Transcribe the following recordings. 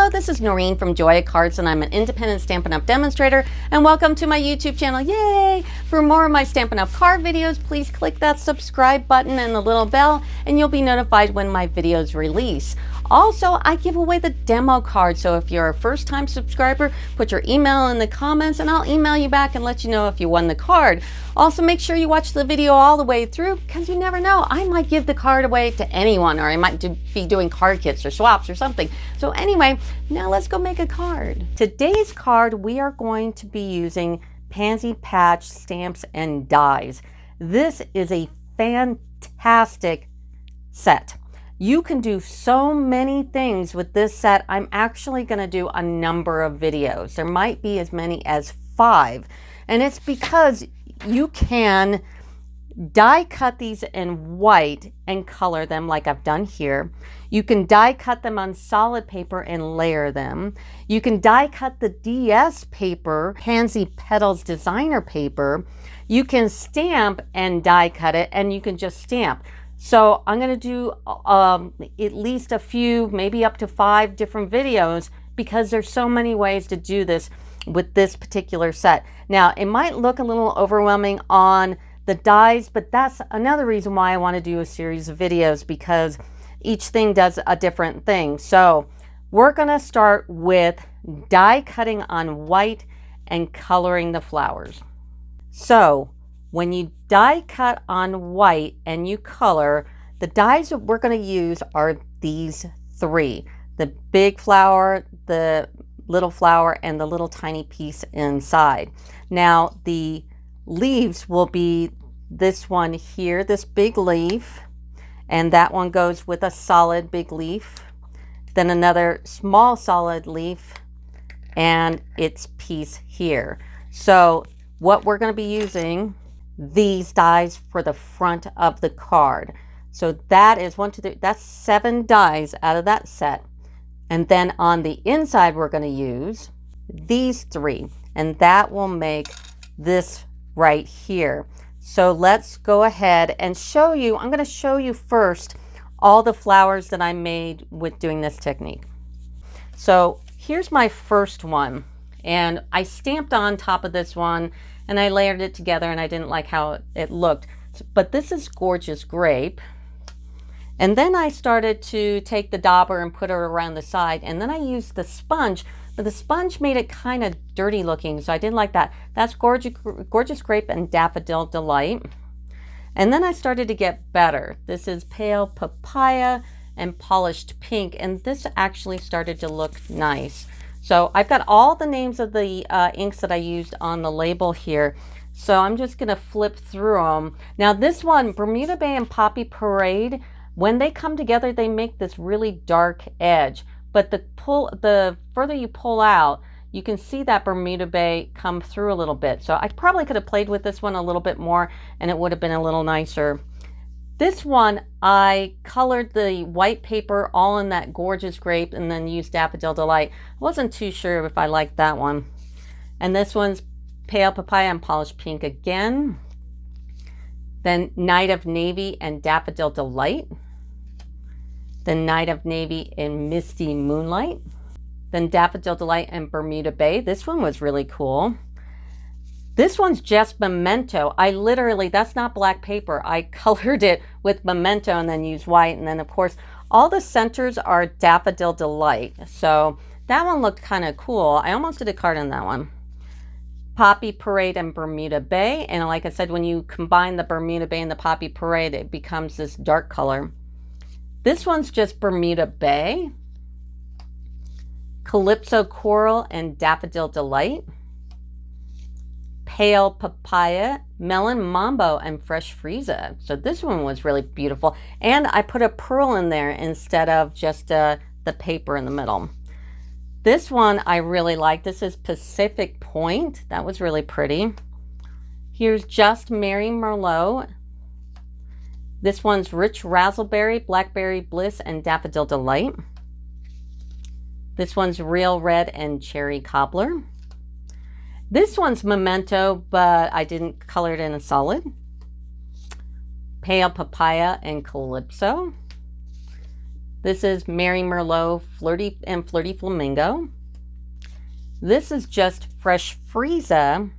Hello, this is Noreen from Joya Cards, and I'm an independent Stampin' Up! Demonstrator, and welcome to my YouTube channel. Yay! For more of my Stampin' Up! Card videos, please click that subscribe button and the little bell, and you'll be notified when my videos release. Also, I give away the demo card, so if you're a first-time subscriber, put your email in the comments and I'll email you back and let you know if you won the card. Also, make sure you watch the video all the way through, because you never know. I might give the card away to anyone, or I might be doing card kits or swaps or something. So anyway, now let's go make a card. Today's card, we are going to be using Pansy Patch stamps and dies. This is a fantastic set. You can do so many things with this set. I'm actually going to do a number of videos. There might be as many as 5. And it's because you can die cut these in white and color them like I've done here. You can die cut them on solid paper and layer them. You can die cut the DS paper, Pansy Petals designer paper. You can stamp and die cut it, and you can just stamp. So I'm going to do at least a few, maybe up to 5 different videos, because there's so many ways to do this with this particular set. Now, it might look a little overwhelming on the dies, but that's another reason why I want to do a series of videos, because each thing does a different thing. So we're going to start with die cutting on white and coloring the flowers. So when you die cut on white and you color, the dies that we're going to use are these 3. The big flower, the little flower, and the little tiny piece inside. Now the leaves will be this one here, this big leaf, and that one goes with a solid big leaf, then another small solid leaf, and its piece here. So what we're going to be using these dies for the front of the card. So that is 1, 2, 3, that's 7 dies out of that set. And then on the inside, we're going to use these 3, and that will make this right here. So let's go ahead and show you. I'm going to show you first all the flowers that I made with doing this technique. So here's my first one, and I stamped on top of this one and I layered it together, and I didn't like how it looked. But this is Gorgeous Grape. And then I started to take the dauber and put it around the side, and then I used the sponge, but the sponge made it kind of dirty looking, so I didn't like that. That's Gorgeous Grape and Daffodil Delight. And then I started to get better. This is Pale Papaya and Polished Pink, and this actually started to look nice. So I've got all the names of the inks that I used on the label here. So I'm just going to flip through them. Now this one, Bermuda Bay and Poppy Parade, when they come together, they make this really dark edge. But the further you pull out, you can see that Bermuda Bay come through a little bit. So I probably could have played with this one a little bit more, and it would have been a little nicer. This one, I colored the white paper all in that Gorgeous Grape and then used Daffodil Delight. I wasn't too sure if I liked that one. And this one's Pale Papaya and Polished Pink again. Then Night of Navy and Daffodil Delight. Then Night of Navy and Misty Moonlight. Then Daffodil Delight and Bermuda Bay. This one was really cool. This one's just Memento. I literally, that's not black paper. I colored it with Memento and then used white. And then of course, all the centers are Daffodil Delight. So that one looked kind of cool. I almost did a card on that one. Poppy Parade and Bermuda Bay. And like I said, when you combine the Bermuda Bay and the Poppy Parade, it becomes this dark color. This one's just Bermuda Bay. Calypso Coral and Daffodil Delight. Pale Papaya, Melon Mambo, and Fresh Frieza. So this one was really beautiful. And I put a pearl in there instead of just the paper in the middle. This one I really like. This is Pacific Point. That was really pretty. Here's Just Mary Merlot. This one's Rich Razzleberry, Blackberry Bliss, and Daffodil Delight. This one's Real Red and Cherry Cobbler. This one's Memento, but I didn't color it in a solid. Pale Papaya and Calypso. This is Mary Merlot Flirty and Flirty Flamingo. This is just Fresh Frieza.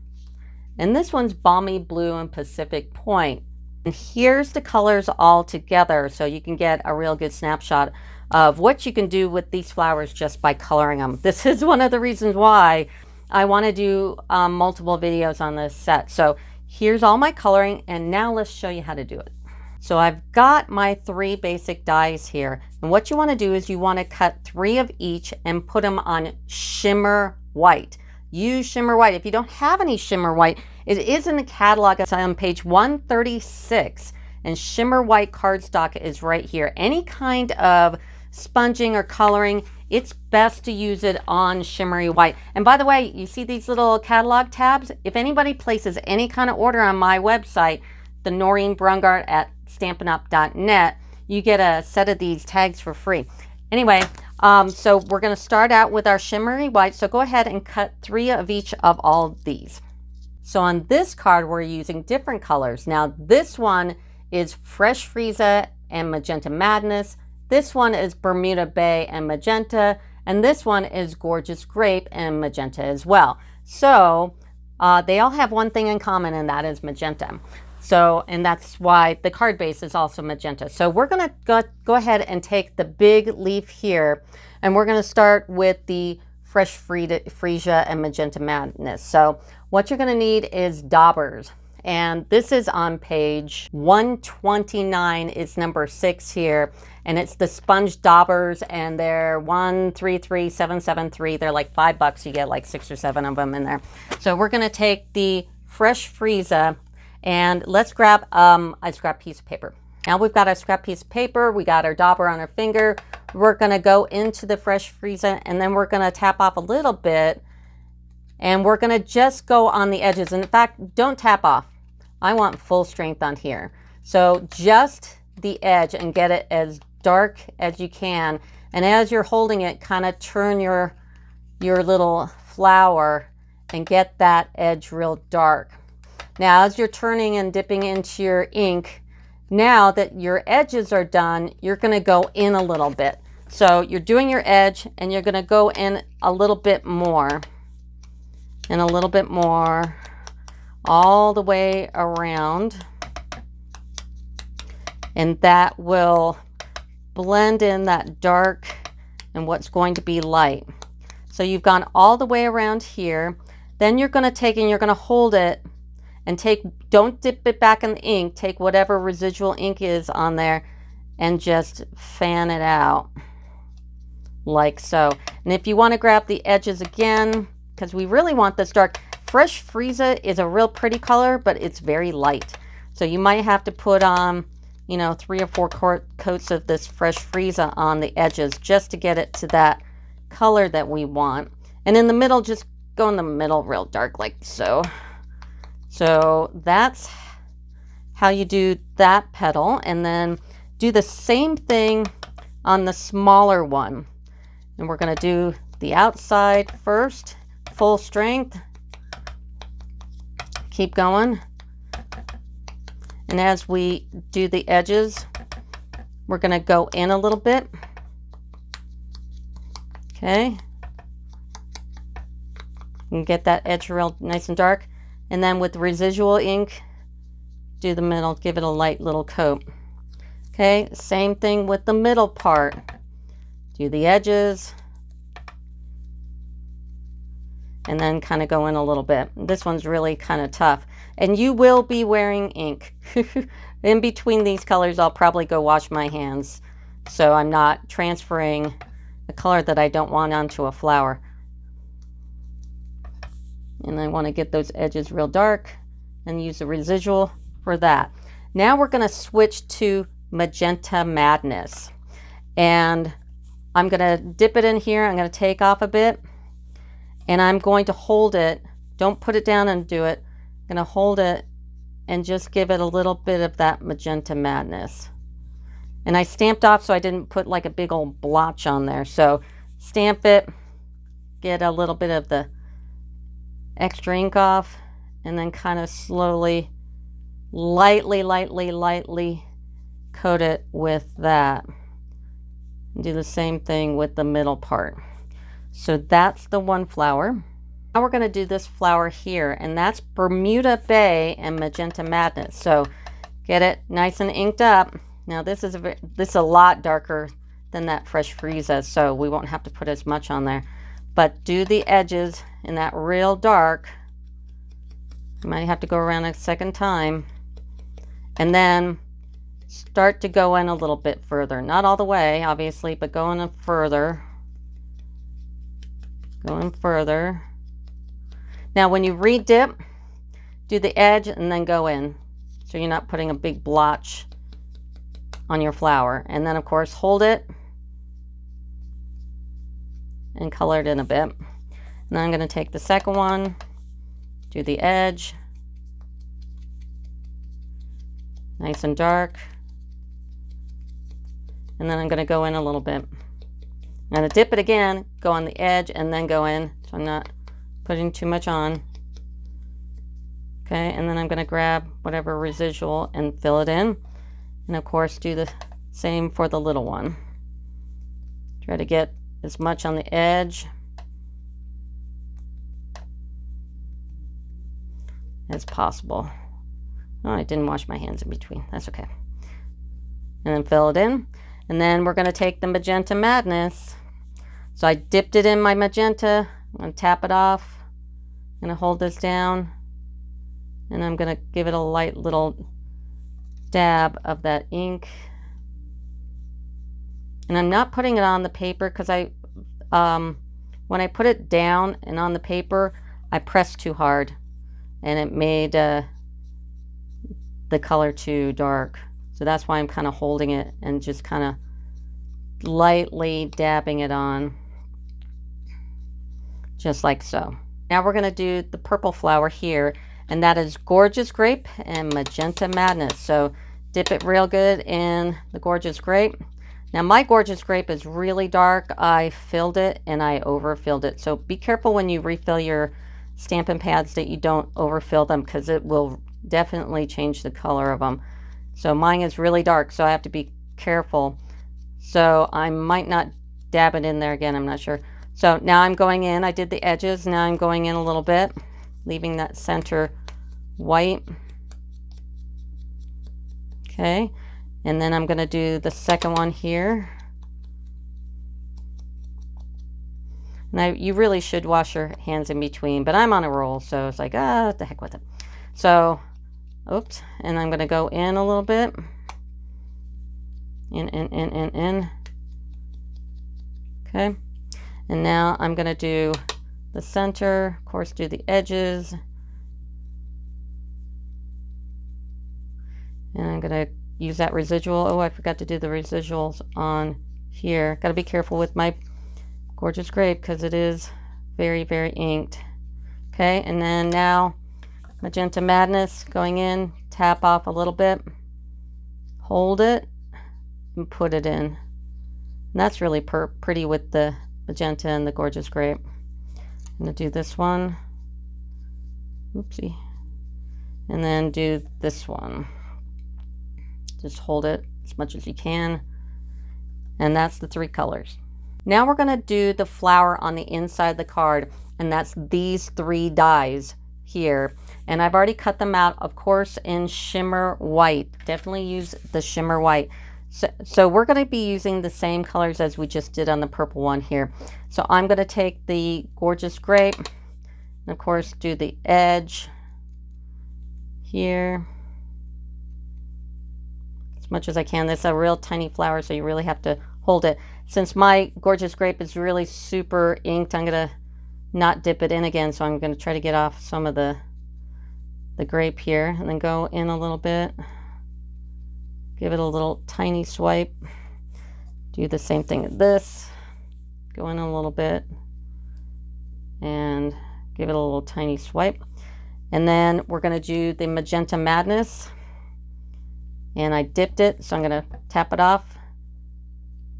And this one's Balmy Blue and Pacific Point. And here's the colors all together, so you can get a real good snapshot of what you can do with these flowers just by coloring them. This is one of the reasons why I want to do multiple videos on this set. So here's all my coloring, and now let's show you how to do it. So I've got my 3 basic dies here, and what you want to do is you want to cut 3 of each and put them on Shimmer White. Use Shimmer White. If you don't have any Shimmer White, it is in the catalog. It's on page 136, and Shimmer White cardstock is right here. Any kind of sponging or coloring, it's best to use it on Shimmery White. And by the way, you see these little catalog tabs? If anybody places any kind of order on my website, the Noreen Brungart at stampinup.net, you get a set of these tags for free. Anyway, so we're going to start out with our Shimmery White. So go ahead and cut 3 of each of all of these. So on this card, we're using different colors. Now this one is Fresh Frieza and Magenta Madness. This one is Bermuda Bay and Magenta. And this one is Gorgeous Grape and Magenta as well. So they all have one thing in common, and that is magenta. So, and that's why the card base is also magenta. So we're going to go ahead and take the big leaf here, and we're going to start with the Fresh Frieza and Magenta Madness. So what you're going to need is daubers, and this is on page 129. It's number 6 here, and it's the sponge daubers, and they're 133773. They're like $5. You get like 6 or 7 of them in there. So we're going to take the Fresh Frieza, and let's grab a scrap piece of paper. Now we've got our scrap piece of paper, we got our dauber on our finger. We're gonna go into the Fresh Frieza, and then we're gonna tap off a little bit, and we're gonna just go on the edges. And in fact, don't tap off. I want full strength on here. So just the edge, and get it as dark as you can. And as you're holding it, kind of turn your little flower and get that edge real dark. Now, as you're turning and dipping into your ink, now that your edges are done, you're going to go in a little bit. So you're doing your edge, and you're going to go in a little bit more, and a little bit more, all the way around. And that will blend in that dark and what's going to be light. So you've gone all the way around here. Then you're going to take, and you're going to hold it, and don't dip it back in the ink. Take whatever residual ink is on there and just fan it out like so. And if you want to grab the edges again, because we really want this dark. Fresh Frieza is a real pretty color, but it's very light. So you might have to put on, you know, 3 or 4 coats of this Fresh Frieza on the edges just to get it to that color that we want. And in the middle, just go in the middle real dark like so. So that's how you do that petal, and then do the same thing on the smaller one. And we're going to do the outside first, full strength. Keep going. And as we do the edges, we're going to go in a little bit. Okay. And get that edge real nice and dark. And then with residual ink, do the middle, give it a light little coat. Okay, same thing with the middle part. Do the edges. And then kind of go in a little bit. This one's really kind of tough. And you will be wearing ink. In between these colors, I'll probably go wash my hands, so I'm not transferring a color that I don't want onto a flower. And I want to get those edges real dark and use the residual for that. Now we're going to switch to Magenta Madness. And I'm going to dip it in here. I'm going to take off a bit. And I'm going to hold it. Don't put it down and do it. I'm going to hold it and just give it a little bit of that Magenta Madness. And I stamped off so I didn't put like a big old blotch on there. So stamp it, get a little bit of the extra ink off, and then kind of slowly, lightly coat it with that. And do the same thing with the middle part. So that's the one flower. Now we're going to do this flower here, and that's Bermuda Bay and Magenta Madness. So get it nice and inked up. Now this is a lot darker than that Fresh Frieza, so we won't have to put as much on there. But do the edges in that real dark. You might have to go around a second time. And then start to go in a little bit further. Not all the way, obviously, but go in further. Go in further. Now when you re-dip, do the edge and then go in. So you're not putting a big blotch on your flower. And then of course hold it and color it in a bit. And then I'm going to take the second one, do the edge, nice and dark. And then I'm going to go in a little bit. I'm going to dip it again, go on the edge, and then go in. So I'm not putting too much on. Okay, and then I'm going to grab whatever residual and fill it in. And of course do the same for the little one. Try to get as much on the edge as possible. Oh, I didn't wash my hands in between. That's okay. And then fill it in. And then we're going to take the Magenta Madness. So I dipped it in my magenta. I'm going to tap it off. I'm going to hold this down. And I'm going to give it a light little dab of that ink. And I'm not putting it on the paper because when I put it down and on the paper, I pressed too hard. And it made the color too dark. So that's why I'm kind of holding it and just kind of lightly dabbing it on. Just like so. Now we're going to do the purple flower here, and that is Gorgeous Grape and Magenta Madness. So dip it real good in the Gorgeous Grape. Now my Gorgeous Grape is really dark. I filled it and I overfilled it. So be careful when you refill your Stampin' pads that you don't overfill them, because it will definitely change the color of them. So mine is really dark, so I have to be careful. So I might not dab it in there again, I'm not sure. So now I'm going in, I did the edges, now I'm going in a little bit, leaving that center white. Okay, and then I'm going to do the second one here. Now you really should wash your hands in between, but I'm on a roll, so it's like, what the heck with it. So, oops, and I'm going to go in a little bit. In. Okay, and now I'm going to do the center, of course do the edges. And I'm going to use that residual. Oh, I forgot to do the residuals on here. Got to be careful with my Gorgeous Grape because it is very, very inked. Okay, and then now Magenta Madness going in, tap off a little bit, hold it, and put it in. And that's really pretty with the magenta and the Gorgeous Grape. I'm going to do this one. Oopsie. And then do this one. Just hold it as much as you can. And that's the three colors. Now we're going to do the flower on the inside of the card, and that's these three dies here. And I've already cut them out, of course, in Shimmer White. Definitely use the Shimmer White. So we're going to be using the same colors as we just did on the purple one here. So I'm going to take the Gorgeous Grape, and of course do the edge here as much as I can. This is a real tiny flower, so you really have to hold it. Since my Gorgeous Grape is really super inked, I'm going to not dip it in again, so I'm going to try to get off some of the grape here, and then go in a little bit. Give it a little tiny swipe. Do the same thing with this. Go in a little bit and give it a little tiny swipe. And then we're going to do the Magenta Madness. And I dipped it, so I'm going to tap it off.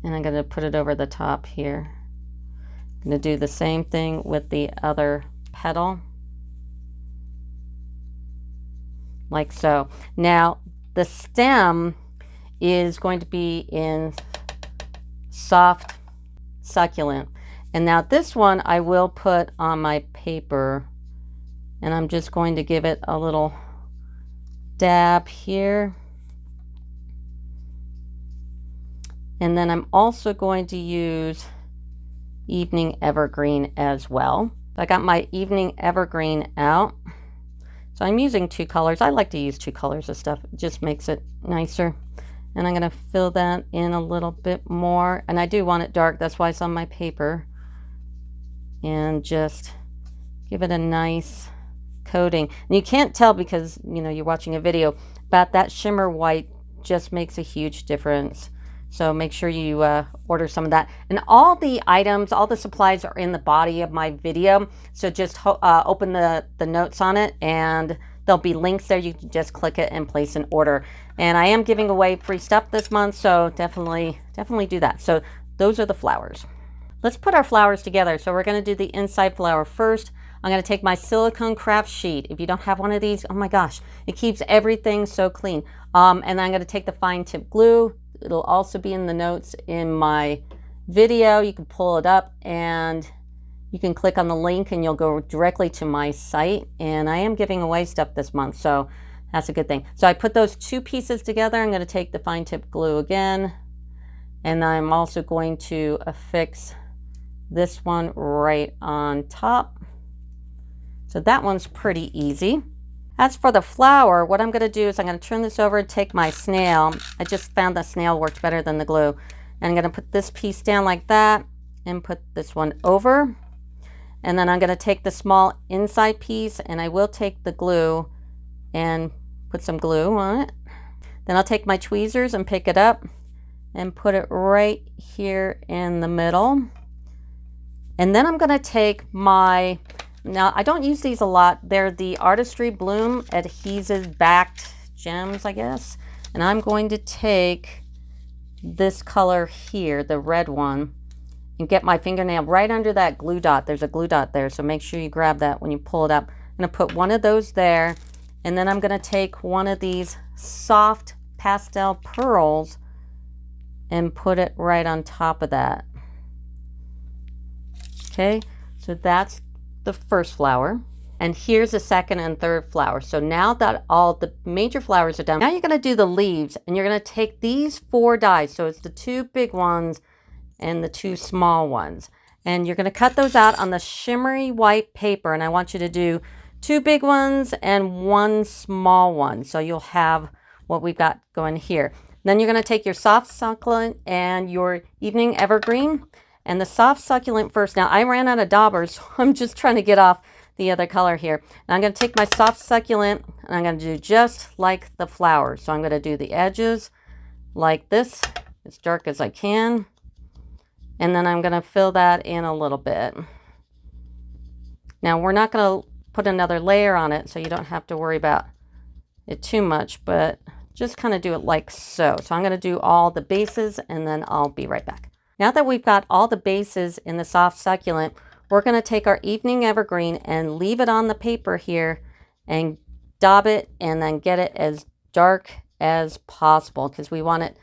And I'm going to put it over the top here. I'm going to do the same thing with the other petal. Like so. Now, the stem is going to be in Soft Succulent. And now this one I will put on my paper, and I'm just going to give it a little dab here. And then I'm also going to use Evening Evergreen as well. I got my Evening Evergreen out. So I'm using 2 colors. I like to use 2 colors of stuff. It just makes it nicer. And I'm going to fill that in a little bit more. And I do want it dark. That's why it's on my paper. And just give it a nice coating. And you can't tell because, you know, you're watching a video, but that shimmer white just makes a huge difference. So make sure you order some of that. And all the items, all the supplies are in the body of my video. So just open the notes on it, and there'll be links there. You can just click it and place an order. And I am giving away free stuff this month, so definitely do that. So those are the flowers. Let's put our flowers together. So we're going to do the inside flower first. I'm going to take my silicone craft sheet. If you don't have one of these, oh my gosh, it keeps everything so clean. And then I'm going to take the fine tip glue. It'll also be in the notes in my video. You can pull it up and you can click on the link and you'll go directly to my site. And I am giving away stuff this month, so that's a good thing. So I put those 2 pieces together. I'm going to take the fine tip glue again, and I'm also going to affix this one right on top. So that one's pretty easy. As for the flower, what I'm going to do is I'm going to turn this over and take my snail. I just found the snail worked better than the glue. And I'm going to put this piece down like that and put this one over. And then I'm going to take the small inside piece, and I will take the glue and put some glue on it. Then I'll take my tweezers and pick it up and put it right here in the middle. And then I'm going to take my, now I don't use these a lot. They're the Artistry Bloom adhesive backed gems, I guess. And I'm going to take this color here, the red one, and get my fingernail right under that glue dot. There's a glue dot there, so make sure you grab that when you pull it up. I'm going to put one of those there, and then I'm going to take one of these soft pastel pearls and put it right on top of that. Okay, so that's the first flower. And here's the second and third flower. So now that all the major flowers are done, now you're going to do the leaves, and you're going to take these 4 dies. So it's the 2 big ones and the 2 small ones. And you're going to cut those out on the shimmery white paper. And I want you to do 2 big ones and 1 small one. So you'll have what we've got going here. Then you're going to take your soft succulent and your evening evergreen. And the soft succulent first. Now I ran out of daubers, so I'm just trying to get off the other color here. And I'm going to take my soft succulent and I'm going to do just like the flowers. So I'm going to do the edges like this, as dark as I can. And then I'm going to fill that in a little bit. Now we're not going to put another layer on it, so you don't have to worry about it too much, but just kind of do it like so. So I'm going to do all the bases and then I'll be right back. Now that we've got all the bases in the soft succulent, we're going to take our evening evergreen and leave it on the paper here and daub it and then get it as dark as possible because we want it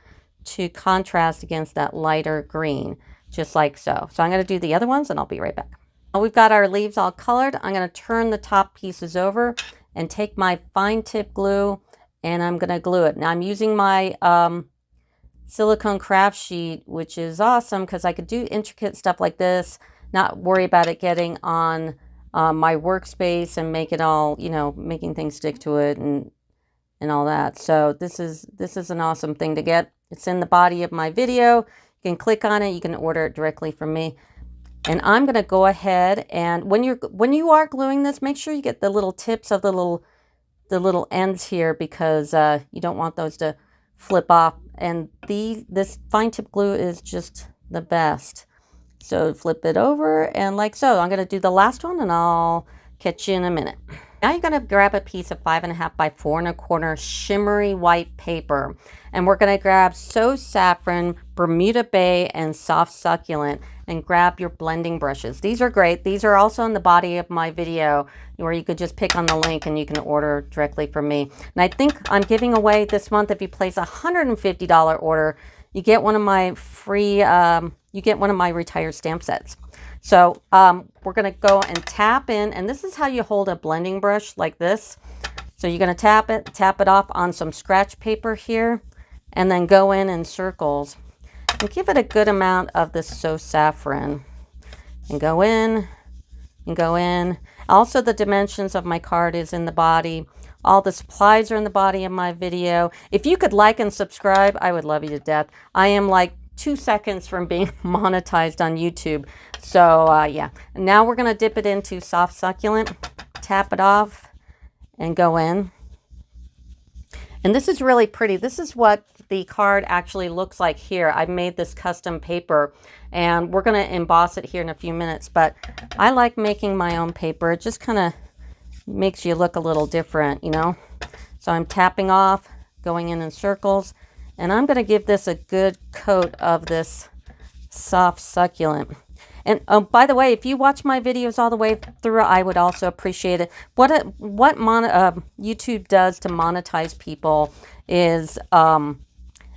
to contrast against that lighter green, just like so. So I'm going to do the other ones and I'll be right back. Now we've got our leaves all colored. I'm going to turn the top pieces over and take my fine tip glue and I'm going to glue it. Now I'm using my silicone craft sheet, which is awesome because I could do intricate stuff like this, not worry about it getting on my workspace and make it all, you know, making things stick to it and all that. So this is an awesome thing to get. It's in the body of my video. You can click on it. You can order it directly from me. And I'm going to go ahead and when you are gluing this, make sure you get the little tips of the little ends here because you don't want those to flip off. And this fine tip glue is just the best. So flip it over and like so. I'm going to do the last one and I'll catch you in a minute. Now you're going to grab a piece of 5.5 by 4 1/4 shimmery white paper. And we're going to grab So Saffron, Bermuda Bay, and Soft Succulent and grab your blending brushes. These are great. These are also in the body of my video where you could just pick on the link and you can order directly from me. And I think I'm giving away this month, if you place a $150 order, you get one of my free, you get one of my retired stamp sets. So we're going to go and tap in, and this is how you hold a blending brush like this. So you're going to tap it off on some scratch paper here, and then go in circles and give it a good amount of this So Saffron, and go in and go in. Also, the dimensions of my card is in the body. All the supplies are in the body of my video. If you could like and subscribe, I would love you to death. I am like 2 seconds from being monetized on YouTube. So yeah, now we're going to dip it into soft succulent, tap it off, and go in. And this is really pretty. This is what the card actually looks like here. I've made this custom paper, and we're going to emboss it here in a few minutes, but I like making my own paper. It just kind of makes you look a little different, you know. So I'm tapping off, going in circles, and I'm going to give this a good coat of this soft succulent. And by the way, if you watch my videos all the way through, I would also appreciate it. What YouTube does to monetize people is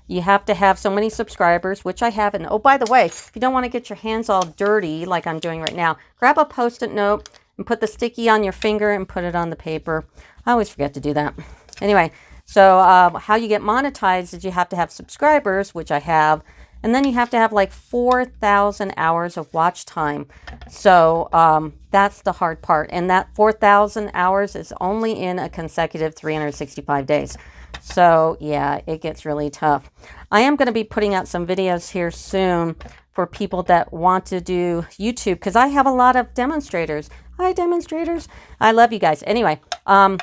you have to have so many subscribers, which I have. And oh, by the way, if you don't want to get your hands all dirty like I'm doing right now, grab a Post-it note and put the sticky on your finger and put it on the paper. I always forget to do that. Anyway, so how you get monetized is you have to have subscribers, which I have. And then you have to have like 4,000 hours of watch time. So that's the hard part. And that 4,000 hours is only in a consecutive 365 days. So yeah, it gets really tough. I am going to be putting out some videos here soon for people that want to do YouTube, because I have a lot of demonstrators. Hi, demonstrators. I love you guys. Anyway, now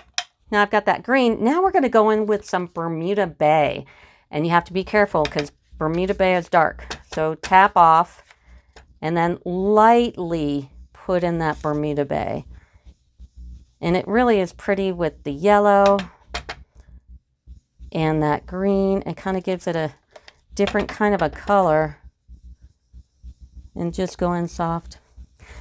I've got that green. Now we're going to go in with some Bermuda Bay. And you have to be careful because Bermuda Bay is dark. So tap off and then lightly put in that Bermuda Bay. And it really is pretty with the yellow and that green. It kind of gives it a different kind of a color. And just go in soft.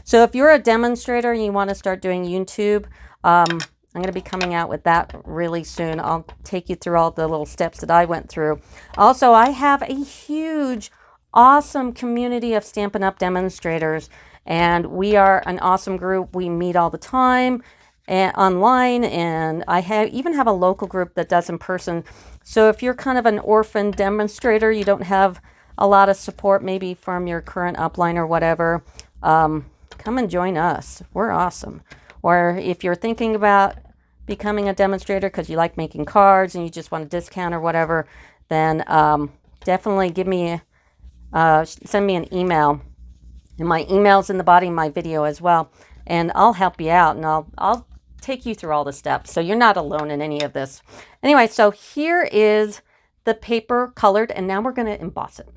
So if you're a demonstrator and you want to start doing YouTube, I'm going to be coming out with that really soon. I'll take you through all the little steps that I went through. Also, I have a huge, awesome community of Stampin' Up! Demonstrators, and we are an awesome group. We meet all the time and online, and I even have a local group that does in person. So if you're kind of an orphan demonstrator, you don't have a lot of support maybe from your current upline or whatever, come and join us. We're awesome. Or if you're thinking about becoming a demonstrator because you like making cards and you just want a discount or whatever, then definitely send me an email. And my email's in the body of my video as well. And I'll help you out, and I'll take you through all the steps. So you're not alone in any of this. Anyway, so here is the paper colored, and now we're going to emboss it.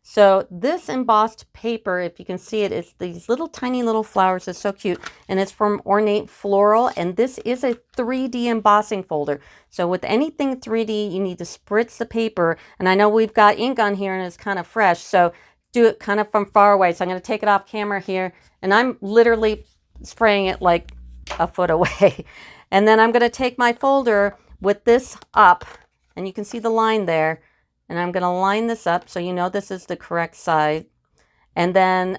So this embossed paper, if you can see it, it's these little tiny little flowers. It's so cute. And it's from Ornate Floral. And this is a 3D embossing folder. So with anything 3D, you need to spritz the paper. And I know we've got ink on here and it's kind of fresh. So do it kind of from far away. So I'm going to take it off camera here. And I'm literally spraying it like a foot away. And then I'm going to take my folder with this up. And you can see the line there. And I'm going to line this up so you know this is the correct side. And then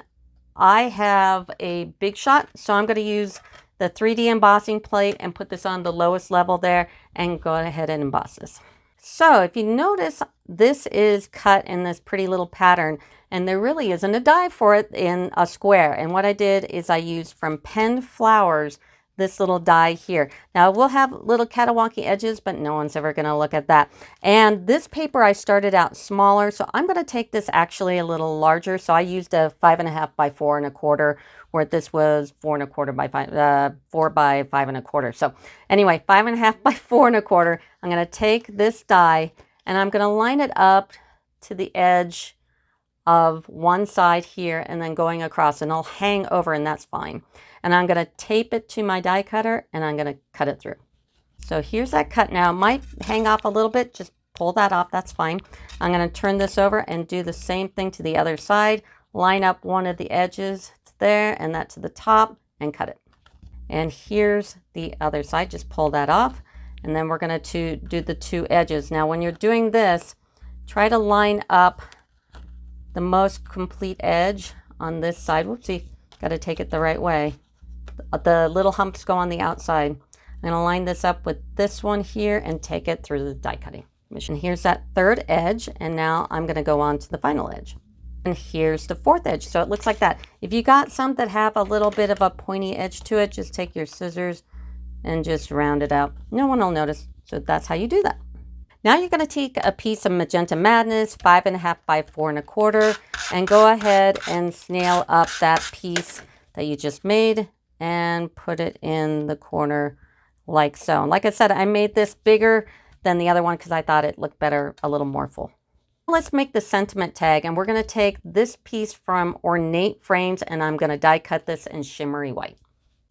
I have a big shot, so I'm going to use the 3D embossing plate and put this on the lowest level there and go ahead and emboss this. So if you notice, this is cut in this pretty little pattern, and there really isn't a die for it in a square. And what I did is I used from Pen Flowers this little die here. Now we'll have little Katawaki edges, but no one's ever going to look at that. And this paper, I started out smaller, so I'm going to take this actually a little larger. So I used a 5.5 by 4 1/4, where this was 4 1/4 by 4 by 5 1/4. So anyway, 5.5 by 4 1/4. I'm going to take this die and I'm going to line it up to the edge of one side here and then going across, and it'll hang over, and that's fine. And I'm going to tape it to my die cutter and I'm going to cut it through. So here's that cut now. It might hang off a little bit. Just pull that off. That's fine. I'm going to turn this over and do the same thing to the other side. Line up one of the edges there and that to the top and cut it. And here's the other side. Just pull that off. And then we're going to do the two edges. Now when you're doing this, try to line up the most complete edge on this side. Whoopsie, got to take it the right way. The little humps go on the outside. I'm going to line this up with this one here and take it through the die cutting machine. Here's that third edge, and now I'm going to go on to the final edge. And here's the fourth edge. So it looks like that. If you got some that have a little bit of a pointy edge to it, just take your scissors and just round it out. No one will notice. So that's how you do that. Now you're going to take a piece of Magenta Madness, 5.5 by 4 1/4, and go ahead and snail up that piece that you just made and put it in the corner like so. And like I said, I made this bigger than the other one because I thought it looked better, a little more full. Let's make the sentiment tag, and we're going to take this piece from Ornate Frames, and I'm going to die cut this in Shimmery White.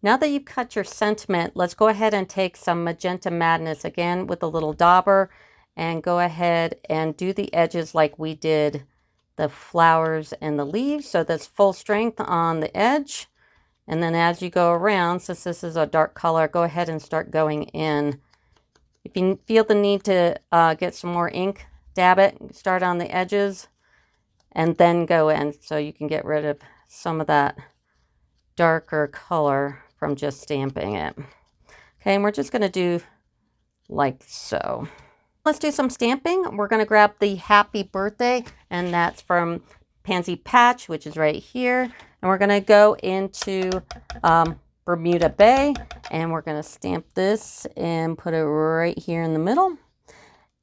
Now that you've cut your sentiment, let's go ahead and take some Magenta Madness again with a little dauber and go ahead and do the edges like we did the flowers and the leaves. So that's full strength on the edge. And then as you go around, since this is a dark color, go ahead and start going in. If you feel the need to get some more ink, dab it, start on the edges, and then go in so you can get rid of some of that darker color from just stamping it. Okay, and we're just going to do like so. Let's do some stamping. We're going to grab the Happy Birthday, and that's from Pansy Patch, which is right here. And we're going to go into Bermuda Bay, and we're going to stamp this and put it right here in the middle.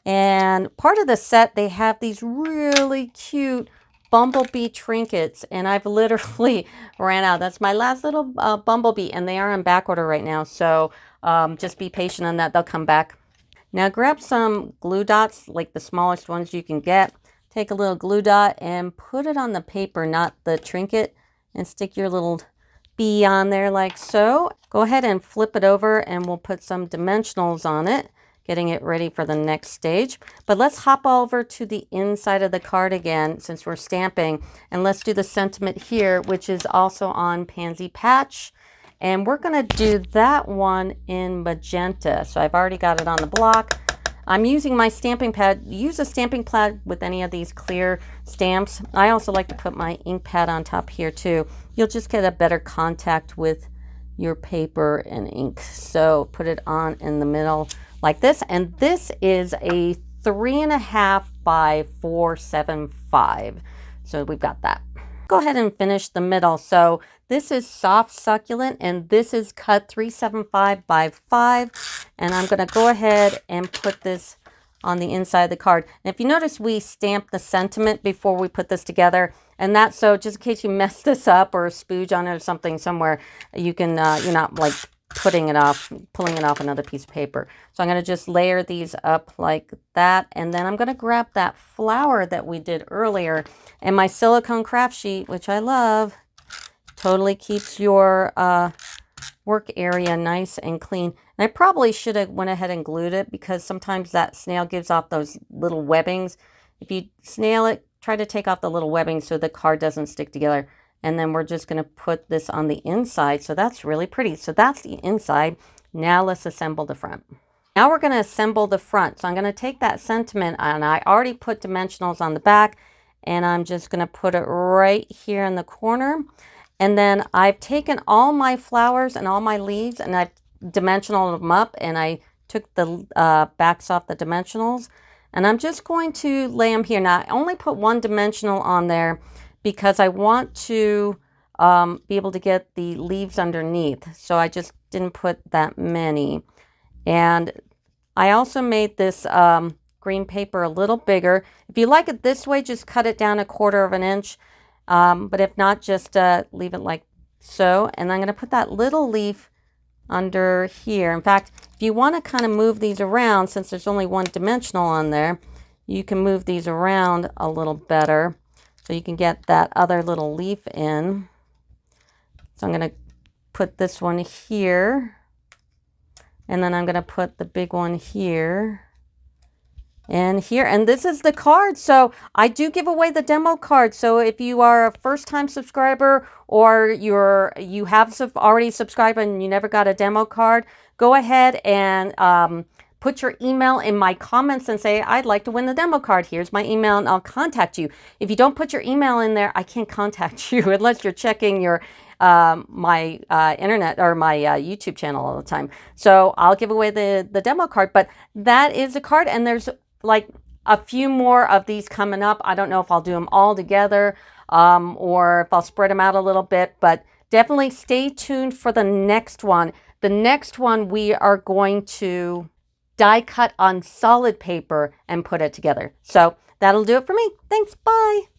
And part of the set, they have these really cute bumblebee trinkets, and I've literally ran out. That's my last little bumblebee, and they are on back order right now. So just be patient on that. They'll come back. Now grab some glue dots, like the smallest ones you can get. Take a little glue dot and put it on the paper, not the trinket, and stick your little bee on there like so. Go ahead and flip it over, and we'll put some dimensionals on it, getting it ready for the next stage. But let's hop over to the inside of the card again, since we're stamping, and let's do the sentiment here, which is also on Pansy Patch. And we're going to do that one in magenta. So I've already got it on the block. I'm using my stamping pad. Use a stamping pad with any of these clear stamps. I also like to put my ink pad on top here too. You'll just get a better contact with your paper and ink. So put it on in the middle like this. And this is a 3.5 by 475. So we've got that. Go ahead and finish the middle. So this is soft succulent, and this is cut 375 by 5. And I'm going to go ahead and put this on the inside of the card. And if you notice, we stamped the sentiment before we put this together. And that's so just in case you mess this up or spooge on it or something somewhere, you can, you're not like pulling it off another piece of paper. So I'm going to just layer these up like that. And then I'm going to grab that flower that we did earlier, and my silicone craft sheet, which I love, totally keeps your work area nice and clean. And I probably should have went ahead and glued it, because sometimes that snail gives off those little webbings. If you snail it, try to take off the little webbings so the card doesn't stick together. And then we're just going to put this on the inside. So that's really pretty. So that's the inside. Now let's assemble the front. Now we're going to assemble the front. So I'm going to take that sentiment, and I already put dimensionals on the back, and I'm just going to put it right here in the corner. And then I've taken all my flowers and all my leaves, and I've dimensional them up, and I took the backs off the dimensionals, and I'm just going to lay them here. Now I only put one dimensional on there because I want to be able to get the leaves underneath. So I just didn't put that many. And I also made this green paper a little bigger. If you like it this way, just cut it down 1/4 inch. But if not, just leave it like so. And I'm going to put that little leaf under here. In fact, if you want to kind of move these around, since there's only one dimensional on there, you can move these around a little better, so you can get that other little leaf in. So I'm going to put this one here, and then I'm going to put the big one here and here. And this is the card. So I do give away the demo card. So if you are a first-time subscriber, or you have already subscribed and you never got a demo card, go ahead and put your email in my comments and say, I'd like to win the demo card. Here's my email and I'll contact you. If you don't put your email in there, I can't contact you unless you're checking your my internet or my YouTube channel all the time. So I'll give away the demo card, but that is a card, and there's like a few more of these coming up. I don't know if I'll do them all together or if I'll spread them out a little bit, but definitely stay tuned for the next one. The next one we are going to die cut on solid paper and put it together. So that'll do it for me. Thanks. Bye.